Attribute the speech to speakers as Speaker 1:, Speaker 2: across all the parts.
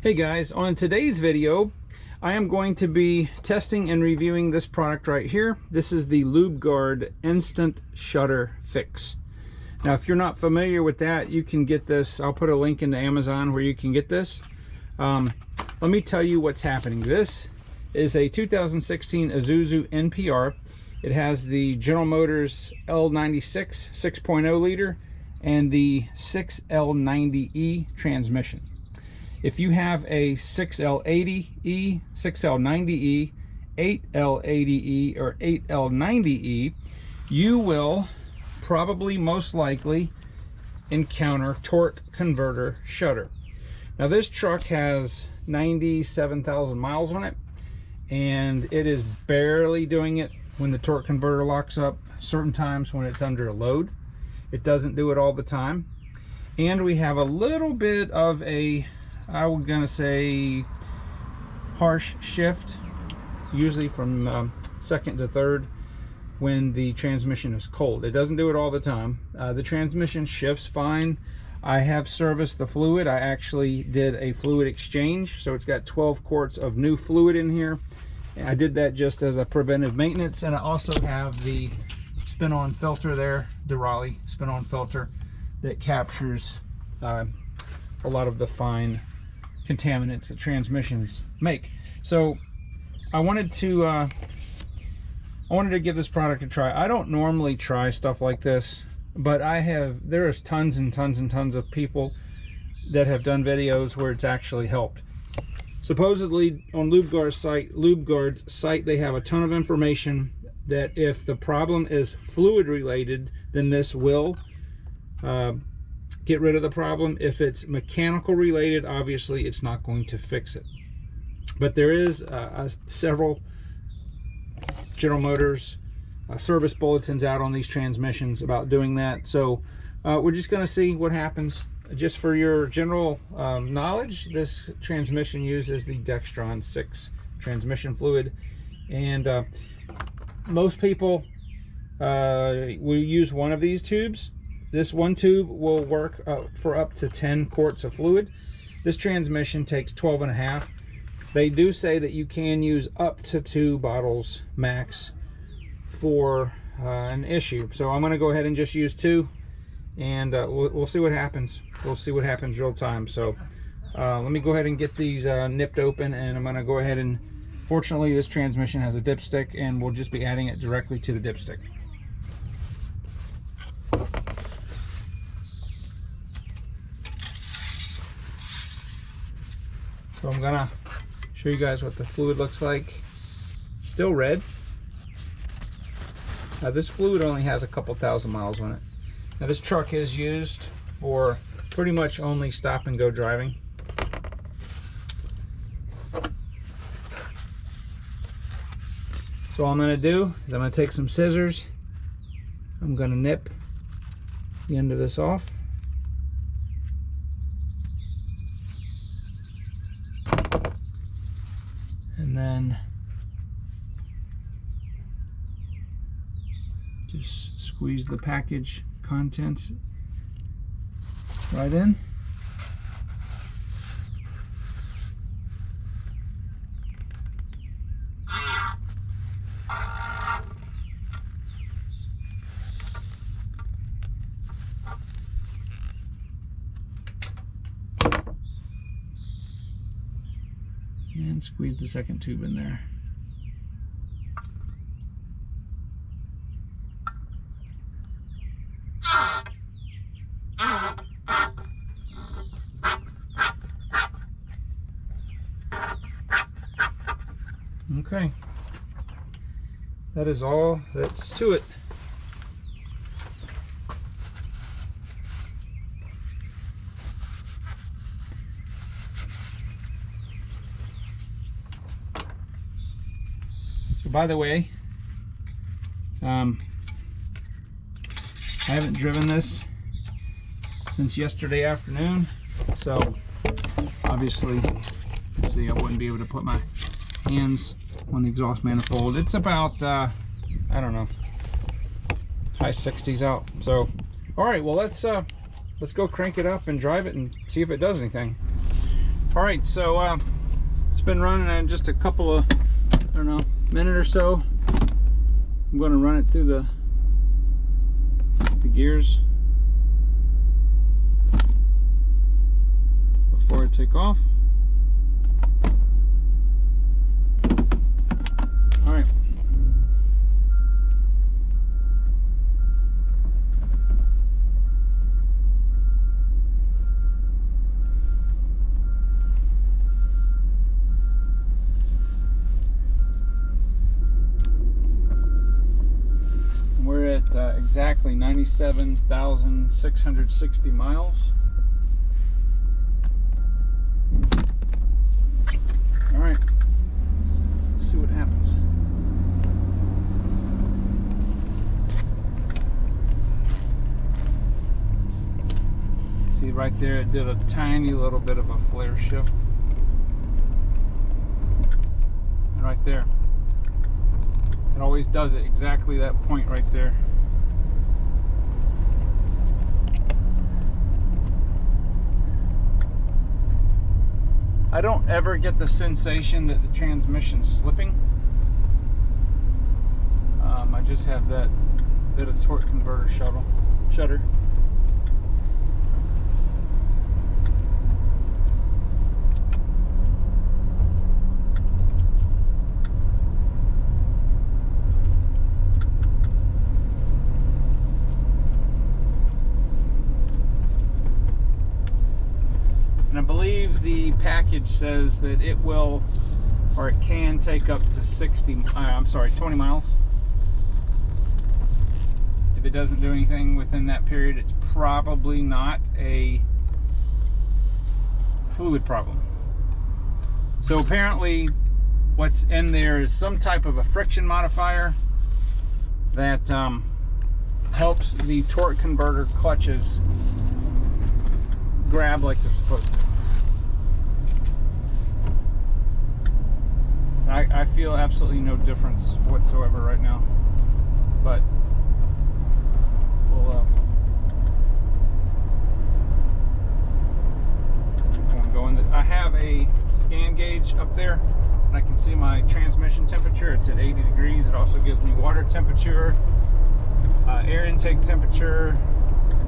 Speaker 1: Hey guys, on today's video I am going to be testing and reviewing this product right here. This is the Lubegard Instant Shudder Fixx. Now if you're not familiar with that, you can get this. I'll put a link into Amazon where you can get this. Let me tell you what's happening. This is a 2016 Isuzu NPR. It has the General Motors L96 6.0 liter and the 6L90E transmission. If you have a 6L80E, 6L90E, 8L80E, or 8L90E, you will probably most likely encounter torque converter shudder. Now this truck has 97,000 miles on it, and it is barely doing it when the torque converter locks up. Certain times when it's under a load, it doesn't do it all the time. And we have a little bit of a, I was gonna say, harsh shift, usually from second to third when the transmission is cold. It doesn't do it all the time. The transmission shifts fine. I have serviced the fluid. I actually did a fluid exchange, so it's got 12 quarts of new fluid in here. And I did that just as a preventive maintenance, and I also have the spin-on filter there, the Raleigh spin-on filter that captures a lot of the fine contaminants that transmissions make. So I wanted to give this product a try. I don't normally try stuff like this, but there's tons and tons and tons of people that have done videos where it's actually helped. Supposedly on Lubegard's site, they have a ton of information that if the problem is fluid related, then this will get rid of the problem. If it's mechanical related, obviously it's not going to fix it. But there is several General Motors service bulletins out on these transmissions about doing that. So we're just going to see what happens. Just for your general knowledge, this transmission uses the Dextron 6 transmission fluid, and most people will use one of these tubes. This one tube will work for up to 10 quarts of fluid. This transmission takes 12.5. They do say that you can use up to 2 bottles max for an issue. So I'm going to go ahead and just use 2, and we'll see what happens. We'll see what happens real time. So let me go ahead and get these nipped open, and I'm going to go ahead and, fortunately this transmission has a dipstick, and we'll just be adding it directly to the dipstick. So I'm gonna show you guys what the fluid looks like. It's still red. Now this fluid only has a couple thousand miles on it. Now this truck is used for pretty much only stop and go driving. So all I'm gonna do is I'm gonna take some scissors. I'm gonna nip the end of this off. And then just squeeze the package contents right in. And squeeze the second tube in there. Okay, that is all that's to it. So by the way, I haven't driven this since yesterday afternoon, so obviously, see, I wouldn't be able to put my hands on the exhaust manifold. It's about I don't know, high 60s out. So all right, well let's go crank it up and drive it and see if it does anything. All right, so it's been running in just a couple of, I don't know, minute or so. I'm going to run it through the gears before I take off. All right. We're at exactly 97,660 miles. All right, let's see what happens. See right there, it did a tiny little bit of a flare shift. And right there. It always does it exactly that point right there. I don't ever get the sensation that the transmission's slipping. I just have that bit of torque converter shudder. And I believe the package says that it will, or it can take up to 20 miles. If it doesn't do anything within that period, it's probably not a fluid problem. So apparently what's in there is some type of a friction modifier that helps the torque converter clutches grab like they're supposed to. I feel absolutely no difference whatsoever right now, but we'll keep on going. I have a scan gauge up there, and I can see my transmission temperature. It's at 80 degrees. It also gives me water temperature, air intake temperature,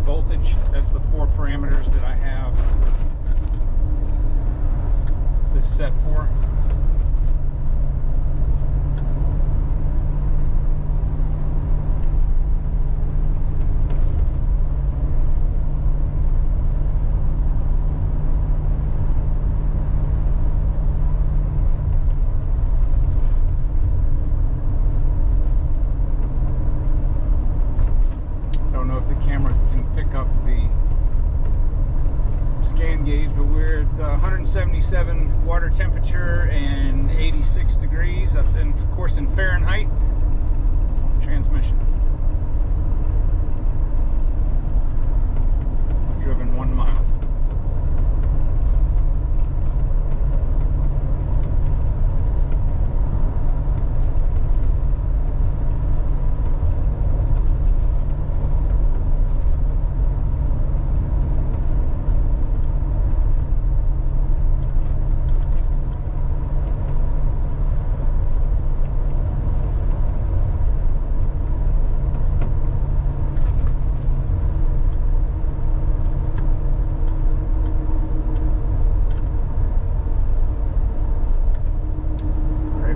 Speaker 1: voltage. That's the 4 parameters that I have this set for. But we're at 177 water temperature and 86 degrees. That's of course in Fahrenheit. Transmission. Driven 1 mile.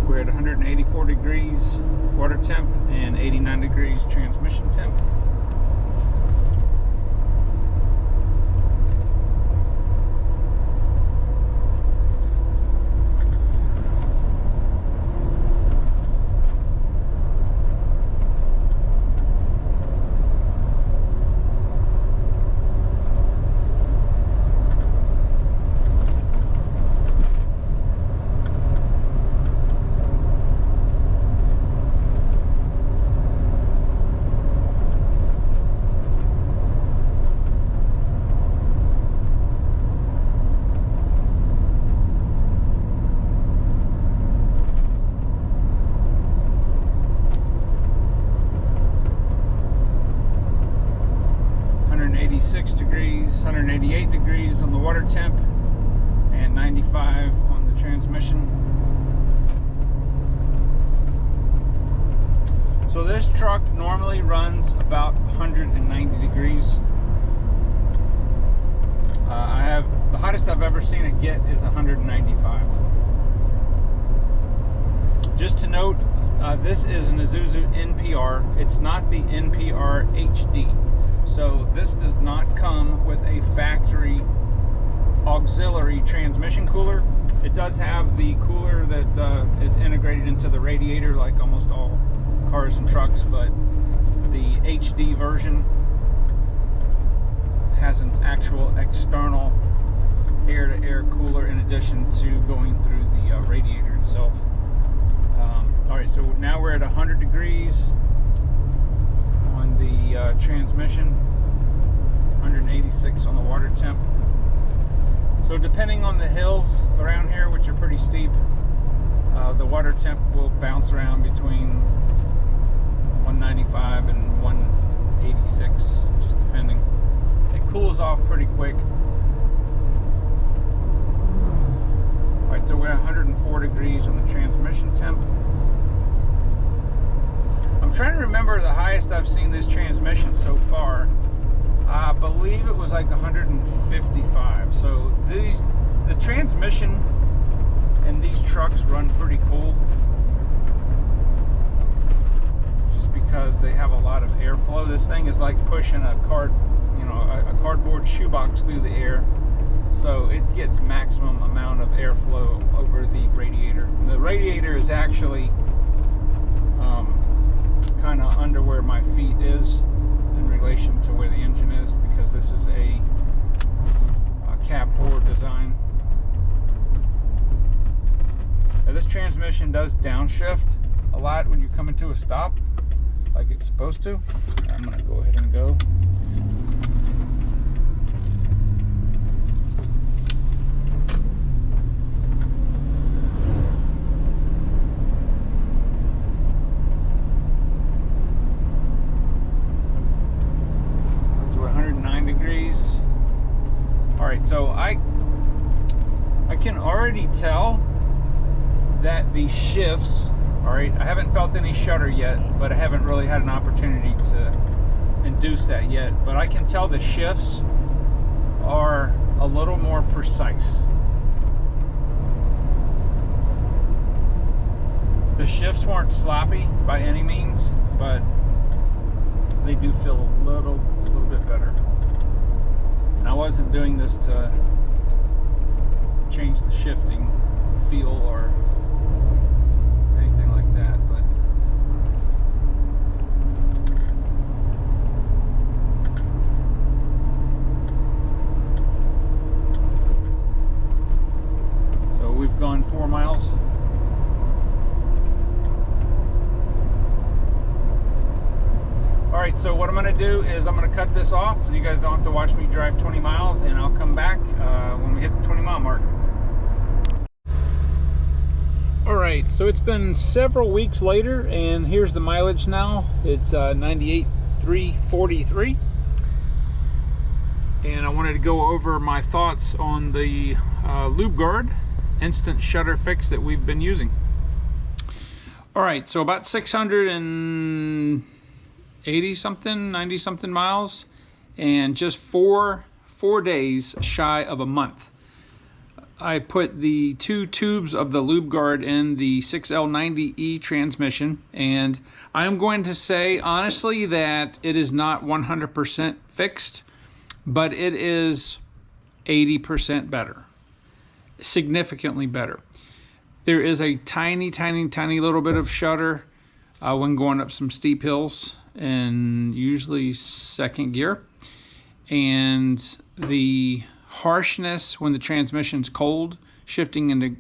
Speaker 1: We're at 184 degrees water temp and 89 degrees transmission temp. degrees, 188 degrees on the water temp, and 95 on the transmission. So this truck normally runs about 190 degrees. The hottest I've ever seen it get is 195. Just to note, this is an Isuzu NPR. It's not the NPR HD. So this does not come with a factory auxiliary transmission cooler. It does have the cooler that is integrated into the radiator like almost all cars and trucks, but the HD version has an actual external air-to-air cooler in addition to going through the radiator itself. Alright, so now we're at 100 degrees on the transmission, 186 on the water temp. So depending on the hills around here, which are pretty steep, the water temp will bounce around between 195 and 186, just depending. It cools off pretty quick. Alright, so we're at 104 degrees on the transmission temp. I'm trying to remember the highest I've seen this transmission so far. I believe it was like 155. So the transmission in these trucks run pretty cool, just because they have a lot of airflow. This thing is like pushing a cardboard shoebox through the air. So it gets maximum amount of airflow over the radiator. And the radiator is actually kind of under where my feet is in relation to where the engine is, because this is a cab forward design. Now, this transmission does downshift a lot when you come into a stop, like it's supposed to. I'm going to go ahead and go. So I can already tell that the shifts, alright, I haven't felt any shudder yet, but I haven't really had an opportunity to induce that yet, but I can tell the shifts are a little more precise. The shifts weren't sloppy by any means, but they do feel a little bit better. I wasn't doing this to change the shifting feel or anything like that, but so we've gone 4 miles. Alright, so what I'm going to do is I'm going to cut this off so you guys don't have to watch me drive 20 miles, and I'll come back when we hit the 20-mile mark. Alright, so it's been several weeks later, and here's the mileage now. It's 98,343. And I wanted to go over my thoughts on the Lubegard instant shutter fix that we've been using. Alright, so about 680 something, 90 something miles, and just four days shy of a month. I put the 2 tubes of the Lubegard in the 6L90E transmission, and I'm going to say honestly that it is not 100% fixed, but it is 80% better, significantly better. There is a tiny little bit of shudder when going up some steep hills, and usually second gear, and the harshness when the transmission's cold, shifting into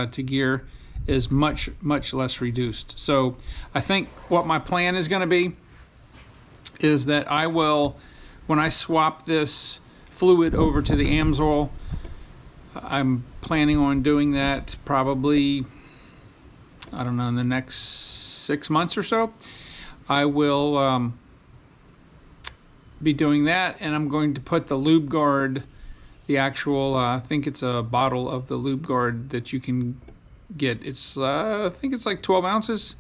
Speaker 1: to gear, is much less reduced. So I think what my plan is going to be is that I will, when I swap this fluid over to the AMSOIL, I'm planning on doing that probably, I don't know, in the next 6 months or so. I will be doing that, and I'm going to put the Lubegard the actual, I think it's a bottle of the Lubegard that you can get. It's I think it's like 12 ounces.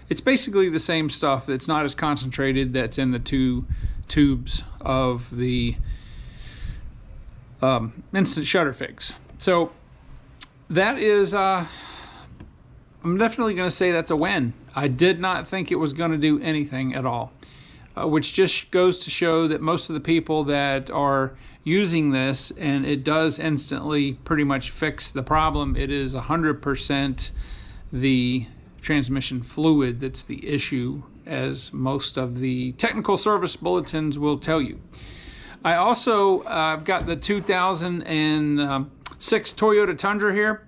Speaker 1: It's basically the same stuff. It's not as concentrated that's in the 2 tubes of the instant Shudder Fixx. So that is, I'm definitely going to say that's a win. I did not think it was going to do anything at all, which just goes to show that most of the people that are using this, and it does instantly pretty much fix the problem. It is 100% the transmission fluid that's the issue, as most of the technical service bulletins will tell you. I also, I've got the 2006 Toyota Tundra here,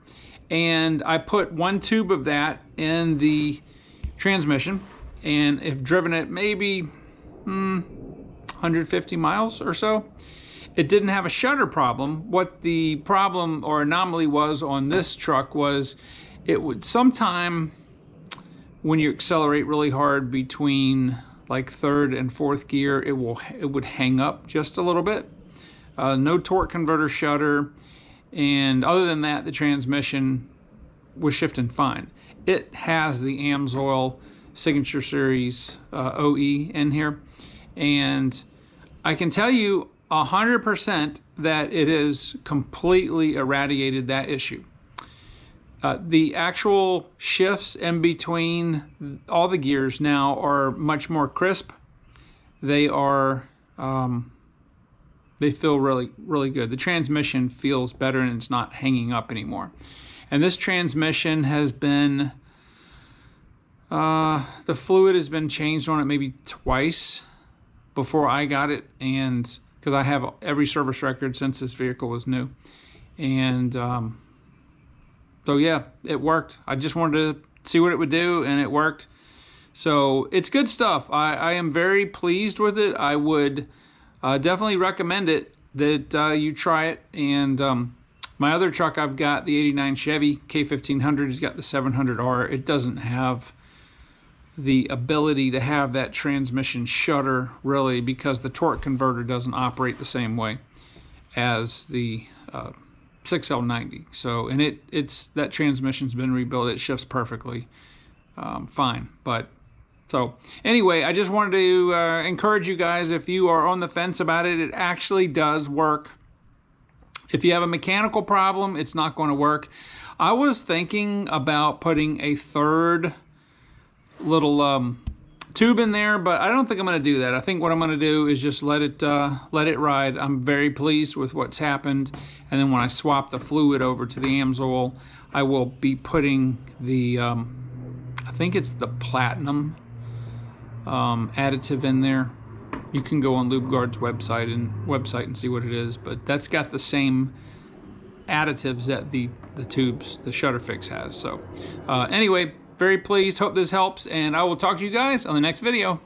Speaker 1: and I put 1 tube of that in the transmission, and have driven it maybe 150 miles or so. It didn't have a shudder problem. What the problem or anomaly was on this truck was it would sometime, when you accelerate really hard between like 3rd and 4th gear, it would hang up just a little bit. No torque converter shudder, and other than that, the transmission was shifting fine. It has the AMSOIL Signature Series OE in here, and I can tell you 100% that it has completely irradiated that issue. The actual shifts in between all the gears now are much more crisp. They are, they feel really, really good. The transmission feels better, and it's not hanging up anymore. And this transmission has been, the fluid has been changed on it maybe twice before I got it, and because I have every service record since this vehicle was new. And so yeah, it worked. I just wanted to see what it would do, and it worked. So it's good stuff. I am very pleased with it. I would definitely recommend it, that you try it. And my other truck, I've got the 89 Chevy K1500. It's got the 700R. It doesn't have the ability to have that transmission shudder, really, because the torque converter doesn't operate the same way as the 6L90. So, and it's that transmission's been rebuilt. It shifts perfectly fine. But so anyway, I just wanted to encourage you guys, if you are on the fence about it, it actually does work. If you have a mechanical problem, it's not going to work. I was thinking about putting a 3rd little tube in there, but I don't think I'm going to do that. I think what I'm going to do is just let it ride. I'm very pleased with what's happened, and then when I swap the fluid over to the AMSOIL, I will be putting the I think it's the platinum additive in there. You can go on Lubegard's website and see what it is, but that's got the same additives that the tubes, the Shudder Fixx has. So anyway, very pleased. Hope this helps, and I will talk to you guys on the next video.